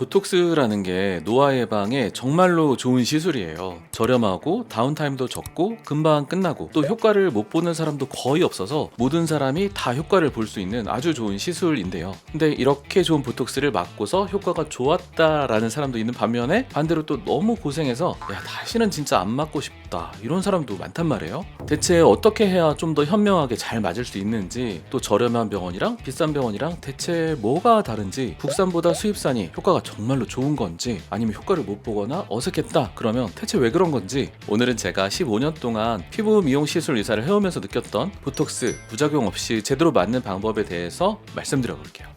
보톡스라는 게 노화 예방에 정말로 좋은 시술이에요. 저렴하고 다운타임도 적고 금방 끝나고 또 효과를 못 보는 사람도 거의 없어서 모든 사람이 다 효과를 볼 수 있는 아주 좋은 시술인데요. 근데 이렇게 좋은 보톡스를 맞고서 효과가 좋았다라는 사람도 있는 반면에 반대로 또 너무 고생해서 야 다시는 진짜 안 맞고 싶다 이런 사람도 많단 말이에요. 대체 어떻게 해야 좀 더 현명하게 잘 맞을 수 있는지, 또 저렴한 병원이랑 비싼 병원이랑 대체 뭐가 다른지, 국산보다 수입산이 효과가 정말로 좋은 건지, 아니면 효과를 못 보거나 어색했다 그러면 대체 왜 그런 건지, 오늘은 제가 15년 동안 피부 미용 시술 의사를 해오면서 느꼈던 보톡스 부작용 없이 제대로 맞는 방법에 대해서 말씀드려 볼게요.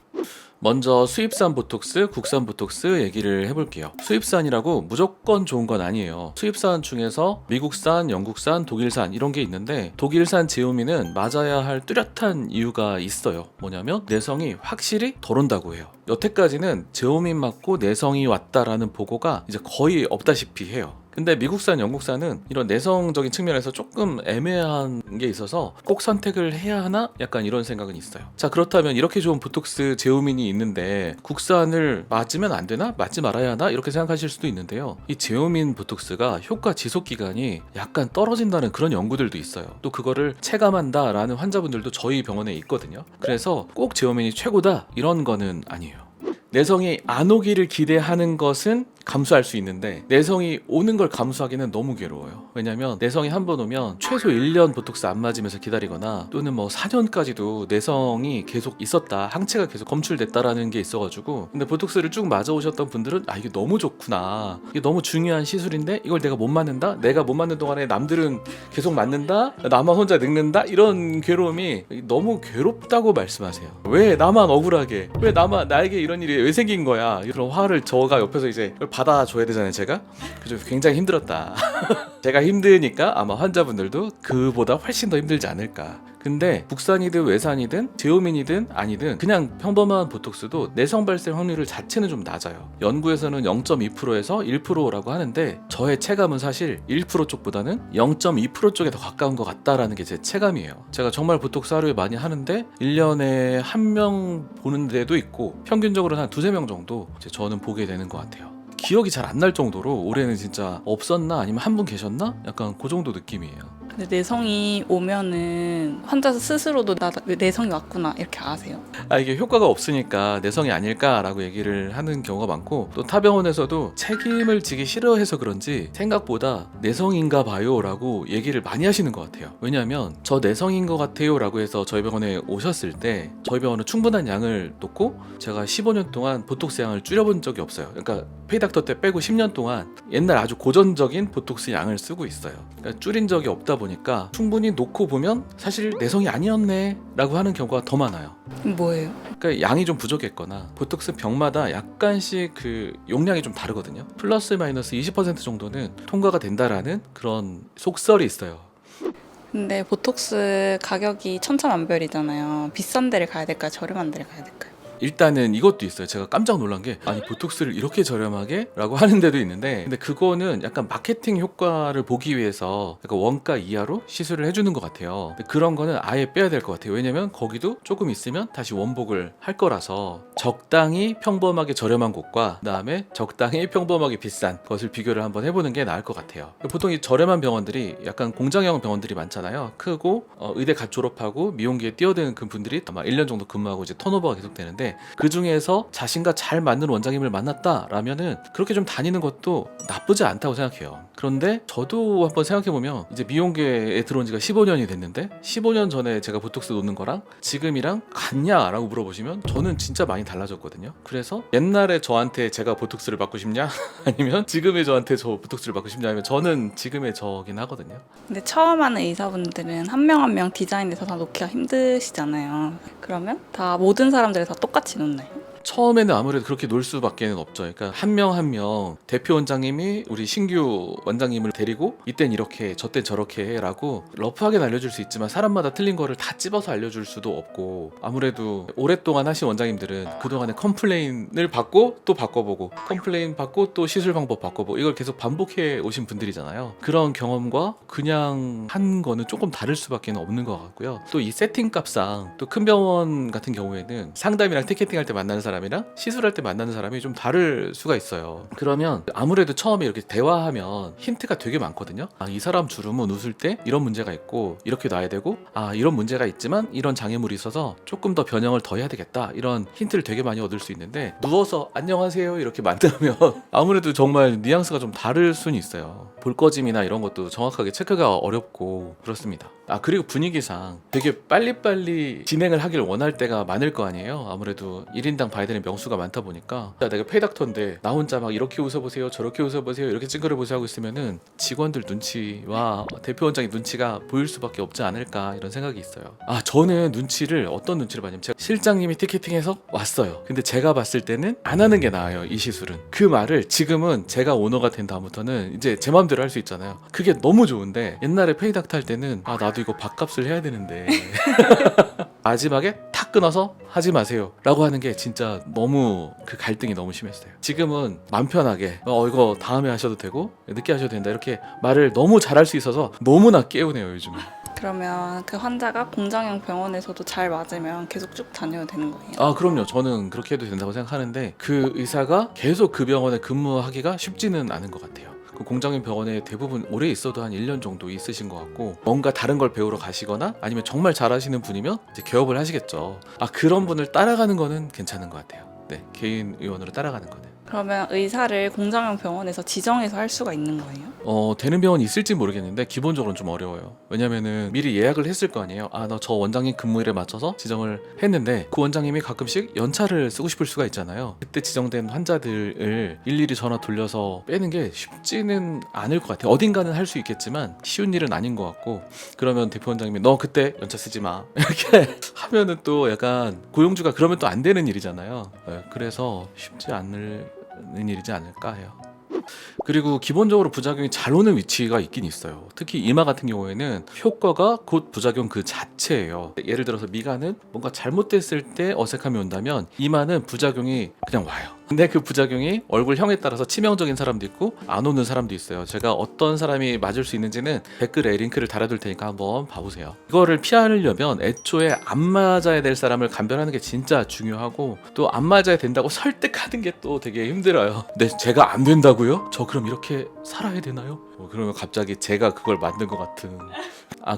먼저 수입산 보톡스, 국산 보톡스 얘기를 해볼게요. 수입산이라고 무조건 좋은 건 아니에요. 수입산 중에서 미국산, 영국산, 독일산 이런 게 있는데, 독일산 제오미는 맞아야 할 뚜렷한 이유가 있어요. 뭐냐면 내성이 확실히 덜 온다고 해요. 여태까지는 제오미 맞고 내성이 왔다라는 보고가 이제 거의 없다시피 해요. 근데 미국산, 영국산은 이런 내성적인 측면에서 조금 애매한 게 있어서 꼭 선택을 해야 하나? 약간 이런 생각은 있어요. 자, 그렇다면 이렇게 좋은 보톡스 제오민이 있는데 국산을 맞으면 안 되나? 맞지 말아야 하나? 이렇게 생각하실 수도 있는데요. 이 제오민 보톡스가 효과 지속 기간이 약간 떨어진다는 그런 연구들도 있어요. 또 그거를 체감한다라는 환자분들도 저희 병원에 있거든요. 그래서 꼭 제오민이 최고다 이런 거는 아니에요. 내성이 안 오기를 기대하는 것은 감수할 수 있는데, 내성이 오는 걸 감수하기는 너무 괴로워요. 왜냐면 내성이 한 번 오면 최소 1년 보톡스 안 맞으면서 기다리거나, 또는 뭐 4년까지도 내성이 계속 있었다, 항체가 계속 검출됐다라는 게 있어가지고, 근데 보톡스를 쭉 맞아 오셨던 분들은 아 이게 너무 좋구나, 이게 너무 중요한 시술인데 이걸 내가 못 맞는다, 내가 못 맞는 동안에 남들은 계속 맞는다, 나만 혼자 늙는다, 이런 괴로움이 너무 괴롭다고 말씀하세요. 왜 나만 억울하게, 왜 나만, 나에게 이런 일이 왜 생긴 거야, 이런 화를 저가 옆에서 이제 받아줘야 되잖아요. 제가 그래서 굉장히 힘들었다. 제가 힘드니까 아마 환자분들도 그보다 훨씬 더 힘들지 않을까. 근데 국산이든 외산이든 제오민이든 아니든 그냥 평범한 보톡스도 내성 발생 확률 자체는 좀 낮아요. 연구에서는 0.2%에서 1%라고 하는데, 저의 체감은 사실 1% 쪽보다는 0.2% 쪽에 더 가까운 것 같다라는 게 제 체감이에요. 제가 정말 보톡스 하루에 많이 하는데 1년에 한 명 보는 데도 있고, 평균적으로 한 2-3명 정도 저는 보게 되는 것 같아요. 기억이 잘 안 날 정도로 올해는 진짜 없었나 아니면 한 분 계셨나? 약간 그 정도 느낌이에요. 근데 내성이 오면은 환자 스스로도 나 내성이 왔구나 이렇게 아세요? 이게 효과가 없으니까 내성이 아닐까라고 얘기를 하는 경우가 많고, 또 타 병원에서도 책임을 지기 싫어해서 그런지 생각보다 내성인가 봐요 라고 얘기를 많이 하시는 것 같아요. 왜냐하면 저 내성인 것 같아요 라고 해서 저희 병원에 오셨을 때 저희 병원은 충분한 양을 놓고, 제가 15년 동안 보톡스 양을 줄여본 적이 없어요. 그러니까 페이닥터 때 빼고 10년 동안 옛날 아주 고전적인 보톡스 양을 쓰고 있어요. 그러니까 줄인 적이 없다 보니까 충분히 놓고 보면 사실 내성이 아니었네 라고 하는 경우가 더 많아요. 뭐예요? 그러니까 양이 좀 부족했거나, 보톡스 병마다 약간씩 그 용량이 좀 다르거든요. 플러스 마이너스 20% 정도는 통과가 된다라는 그런 속설이 있어요. 근데 보톡스 가격이 천차만별이잖아요. 비싼 데를 가야 될까요? 저렴한 데를 가야 될까요? 일단은 이것도 있어요. 제가 깜짝 놀란 게, 아니 보톡스를 이렇게 저렴하게? 라고 하는 데도 있는데, 근데 그거는 약간 마케팅 효과를 보기 위해서 약간 원가 이하로 시술을 해주는 것 같아요. 근데 그런 거는 아예 빼야 될 것 같아요. 왜냐면 거기도 조금 있으면 다시 원복을 할 거라서, 적당히 평범하게 저렴한 곳과 그 다음에 적당히 평범하게 비싼 것을 비교를 한번 해보는 게 나을 것 같아요. 보통 이 저렴한 병원들이 약간 공장형 병원들이 많잖아요. 크고 의대 갓 졸업하고 미용계에 뛰어드는 그 분들이 아마 1년 정도 근무하고 이제 턴오버가 계속 되는데, 그 중에서 자신과 잘 맞는 원장님을 만났다라면은 그렇게 좀 다니는 것도 나쁘지 않다고 생각해요. 그런데 저도 한번 생각해보면, 이제 미용계에 들어온 지가 15년이 됐는데 15년 전에 제가 보톡스 놓는 거랑 지금이랑 같냐라고 물어보시면 저는 진짜 많이 달라졌거든요. 그래서 옛날에 저한테 제가 보톡스를 받고 싶냐 아니면 지금의 저한테 저 보톡스를 받고 싶냐 하면 저는 지금의 저긴 하거든요. 근데 처음 하는 의사분들은 한 명 한 명 디자인에서 다 놓기가 힘드시잖아요. 그러면 다 모든 사람들이 다 똑같이 놓나요? 처음에는 아무래도 그렇게 놀 수밖에 없죠. 그러니까 한 명 한 명 대표 원장님이 우리 신규 원장님을 데리고 이땐 이렇게 저땐 저렇게 해라고 러프하게 알려줄 수 있지만, 사람마다 틀린 거를 다 찝어서 알려줄 수도 없고, 아무래도 오랫동안 하신 원장님들은 그동안에 컴플레인을 받고 또 바꿔보고, 컴플레인 받고 또 시술 방법 바꿔보고, 이걸 계속 반복해 오신 분들이잖아요. 그런 경험과 그냥 한 거는 조금 다를 수밖에 없는 것 같고요. 또 이 세팅 값상 또 큰 병원 같은 경우에는 상담이랑 티켓팅 할 때 만나는 사람 사람이랑 시술할 때 만나는 사람이 좀 다를 수가 있어요. 그러면 아무래도 처음에 이렇게 대화하면 힌트가 되게 많거든요. 이 사람 주름은 웃을 때 이런 문제가 있고 이렇게 놔야 되고 이런 문제가 있지만 이런 장애물이 있어서 조금 더 변형을 더 해야 되겠다, 이런 힌트를 되게 많이 얻을 수 있는데, 누워서 안녕하세요 이렇게 만나면 아무래도 정말 뉘앙스가 좀 다를 수는 있어요. 볼거짐이나 이런 것도 정확하게 체크가 어렵고 그렇습니다. 그리고 분위기상 되게 빨리빨리 진행을 하길 원할 때가 많을 거 아니에요. 아무래도 1인당 봐야 되는 명수가 많다 보니까 내가 페이닥터인데 나 혼자 막 이렇게 웃어보세요 저렇게 웃어보세요 이렇게 찡그려보세요 하고 있으면은 직원들 눈치와 대표원장의 눈치가 보일 수밖에 없지 않을까, 이런 생각이 있어요. 저는 어떤 눈치를 봤냐면, 제가 실장님이 티켓팅해서 왔어요. 근데 제가 봤을 때는 안 하는 게 나아요, 이 시술은. 그 말을 지금은 제가 오너가 된 다음부터는 이제 제 마음대로 할 수 있잖아요. 그게 너무 좋은데, 옛날에 페이닥터 할 때는 나도 이거 밥값을 해야 되는데 마지막에 탁 끊어서 하지 마세요 라고 하는 게 진짜 너무, 그 갈등이 너무 심했어요. 지금은 맘 편하게 이거 다음에 하셔도 되고 늦게 하셔도 된다, 이렇게 말을 너무 잘할 수 있어서 너무나 깨우네요 요즘은. 그러면 그 환자가 공장형 병원에서도 잘 맞으면 계속 쭉 다녀도 되는 거예요? 그럼요. 저는 그렇게 해도 된다고 생각하는데, 그 의사가 계속 그 병원에 근무하기가 쉽지는 않은 것 같아요. 그 공장형 병원에 대부분 오래 있어도 한 1년 정도 있으신 것 같고, 뭔가 다른 걸 배우러 가시거나 아니면 정말 잘하시는 분이면 이제 개업을 하시겠죠. 그런 분을 따라가는 거는 괜찮은 것 같아요. 네, 개인 의원으로 따라가는 거는. 그러면 의사를 공장형 병원에서 지정해서 할 수가 있는 거예요? 되는 병원이 있을지 모르겠는데 기본적으로는 좀 어려워요. 왜냐면은 미리 예약을 했을 거 아니에요. 나 저 원장님 근무일에 맞춰서 지정을 했는데, 그 원장님이 가끔씩 연차를 쓰고 싶을 수가 있잖아요. 그때 지정된 환자들을 일일이 전화 돌려서 빼는 게 쉽지는 않을 것 같아요. 어딘가는 할 수 있겠지만 쉬운 일은 아닌 것 같고, 그러면 대표 원장님이 너 그때 연차 쓰지 마 이렇게 하면은 또 약간 고용주가 그러면 또 안 되는 일이잖아요. 그래서 쉽지 않는 일이지 않을까 해요. 그리고 기본적으로 부작용이 잘 오는 위치가 있긴 있어요. 특히 이마 같은 경우에는 효과가 곧 부작용 그 자체예요. 예를 들어서 미간은 뭔가 잘못됐을 때 어색함이 온다면, 이마는 부작용이 그냥 와요. 근데 그 부작용이 얼굴형에 따라서 치명적인 사람도 있고 안 오는 사람도 있어요. 제가 어떤 사람이 맞을 수 있는지는 댓글에 링크를 달아둘 테니까 한번 봐보세요. 이거를 피하려면 애초에 안 맞아야 될 사람을 감별하는 게 진짜 중요하고, 또 안 맞아야 된다고 설득하는 게 또 되게 힘들어요. 근데 제가 안 된다고요? 저 그럼 이렇게 살아야 되나요? 그러면 갑자기 제가 그걸 만든 것 같은.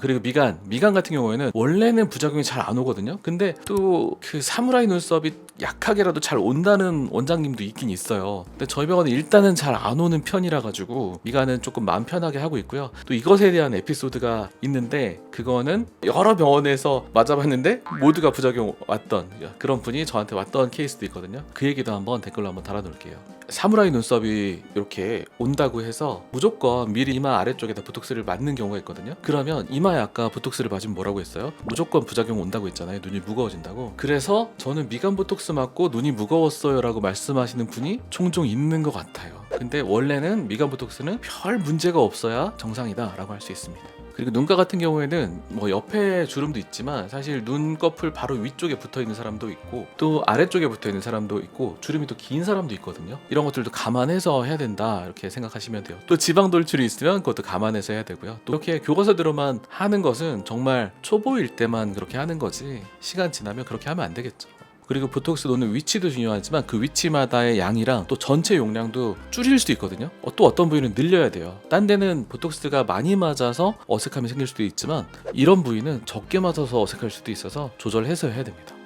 그리고 미간 같은 경우에는 원래는 부작용이 잘 안 오거든요. 근데 또 그 사무라이 눈썹이 약하게라도 잘 온다는 원장님도 있긴 있어요. 근데 저희 병원은 일단은 잘 안 오는 편이라 가지고 미간은 조금 마음 편하게 하고 있고요. 또 이것에 대한 에피소드가 있는데, 그거는 여러 병원에서 맞아봤는데 모두가 부작용 왔던 그런 분이 저한테 왔던 케이스도 있거든요. 그 얘기도 한번 댓글로 한번 달아놓을게요. 사무라이 눈썹이 이렇게 온다고 해서 무조건 미리 이마 아래쪽에다 보톡스를 맞는 경우가 있거든요. 그러면 이마에 아까 보톡스를 맞으면 뭐라고 했어요? 무조건 부작용 온다고 했잖아요. 눈이 무거워진다고. 그래서 저는 미간 보톡스 맞고 눈이 무거웠어요 라고 말씀하시는 분이 종종 있는 것 같아요. 근데 원래는 미간 보톡스는 별 문제가 없어야 정상이다 라고 할 수 있습니다. 그리고 눈가 같은 경우에는 뭐 옆에 주름도 있지만 사실 눈꺼풀 바로 위쪽에 붙어있는 사람도 있고, 또 아래쪽에 붙어있는 사람도 있고, 주름이 또 긴 사람도 있거든요. 이런 것들도 감안해서 해야 된다 이렇게 생각하시면 돼요. 또 지방 돌출이 있으면 그것도 감안해서 해야 되고요. 또 이렇게 교과서대로만 하는 것은 정말 초보일 때만 그렇게 하는 거지, 시간 지나면 그렇게 하면 안 되겠죠. 그리고 보톡스 놓는 위치도 중요하지만 그 위치마다의 양이랑 또 전체 용량도 줄일 수도 있거든요. 또 어떤 부위는 늘려야 돼요. 딴 데는 보톡스가 많이 맞아서 어색함이 생길 수도 있지만, 이런 부위는 적게 맞아서 어색할 수도 있어서 조절해서 해야 됩니다.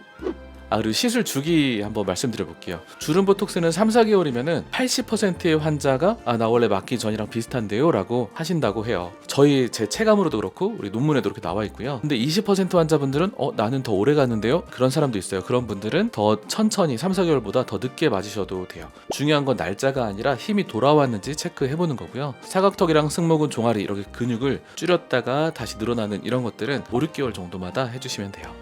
그리고 시술 주기 한번 말씀드려 볼게요. 주름 보톡스는 3-4개월이면은 80%의 환자가 나 원래 맞기 전이랑 비슷한데요 라고 하신다고 해요. 제 체감으로도 그렇고 우리 논문에도 그렇게 나와 있고요. 근데 20% 환자분들은 나는 더 오래 갔는데요? 그런 사람도 있어요. 그런 분들은 더 천천히 3-4개월보다 더 늦게 맞으셔도 돼요. 중요한 건 날짜가 아니라 힘이 돌아왔는지 체크해보는 거고요. 사각턱이랑 승모근 종아리 이렇게 근육을 줄였다가 다시 늘어나는 이런 것들은 5-6개월 정도마다 해주시면 돼요.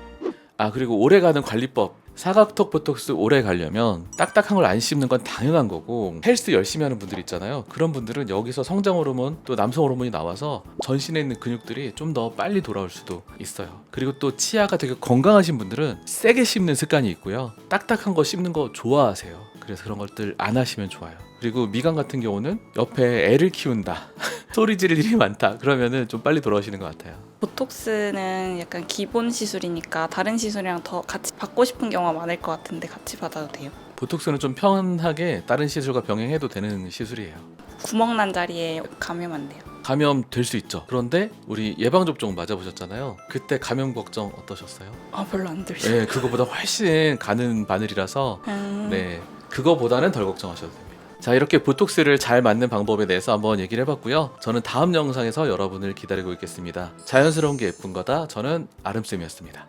그리고 오래가는 관리법. 사각턱 보톡스 오래 가려면 딱딱한 걸 안 씹는 건 당연한 거고, 헬스 열심히 하는 분들 있잖아요. 그런 분들은 여기서 성장 호르몬 또 남성 호르몬이 나와서 전신에 있는 근육들이 좀 더 빨리 돌아올 수도 있어요. 그리고 또 치아가 되게 건강하신 분들은 세게 씹는 습관이 있고요. 딱딱한 거 씹는 거 좋아하세요. 그래서 그런 것들 안 하시면 좋아요. 그리고 미간 같은 경우는 옆에 애를 키운다 소리 지를 일이 많다 그러면은 좀 빨리 돌아오시는 것 같아요. 보톡스는 약간 기본 시술이니까 다른 시술이랑 더 같이 받고 싶은 경우가 많을 것 같은데 같이 받아도 돼요? 보톡스는 좀 편하게 다른 시술과 병행해도 되는 시술이에요. 구멍 난 자리에 감염 안 돼요? 감염 될 수 있죠. 그런데 우리 예방접종 맞아보셨잖아요. 그때 감염 걱정 어떠셨어요? 별로 안 들죠. 네, 그거보다 훨씬 가는 바늘이라서 네, 그거보다는 덜 걱정하셔도 됩니다. 자, 이렇게 보톡스를 잘 맞는 방법에 대해서 한번 얘기를 해봤고요. 저는 다음 영상에서 여러분을 기다리고 있겠습니다. 자연스러운 게 예쁜 거다. 저는 아름쌤이었습니다.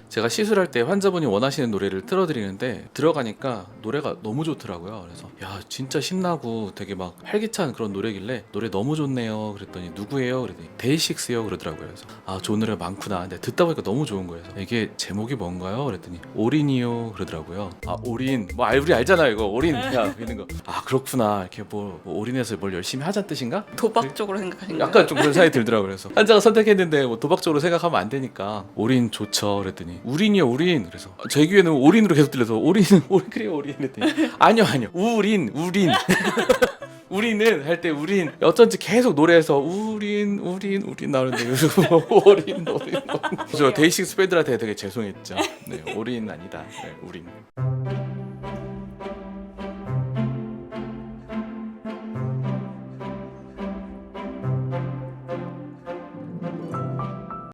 제가 시술할 때 환자분이 원하시는 노래를 틀어드리는데 들어가니까 노래가 너무 좋더라고요. 그래서 야, 진짜 신나고 되게 막 활기찬 그런 노래길래 노래 너무 좋네요. 그랬더니 누구예요? 그랬더니 데이식스요 그러더라고요. 그래서 아, 좋은 노래가 많구나. 근데 듣다 보니까 너무 좋은 거예요. 그래서 이게 제목이 뭔가요? 그랬더니 올인이요 그러더라고요. 아, 올인 뭐 우리 알잖아요. 이거 올인 야 있는 거. 아, 그렇구나. 이렇게 뭐 올인해서 뭘 열심히 하자는 뜻인가? 도박적으로 생각하신 거예요? 약간 좀 그런 생각이 들더라고요. 그래서 환자가 선택했는데 뭐 도박적으로 생각하면 안 되니까 올인 좋죠 그랬더니 우린이요 우린. 그래서 제 귀에는 올인으로 계속 들려서 올인은 그래요 올인 했더니 아니요 우린 우리는 할 때 우린 어쩐지 계속 노래에서 우린 나오는데 올인 그래서 데이식스 팬들한테 되게 죄송했죠. 네, 올인 아니다. 네, 우린.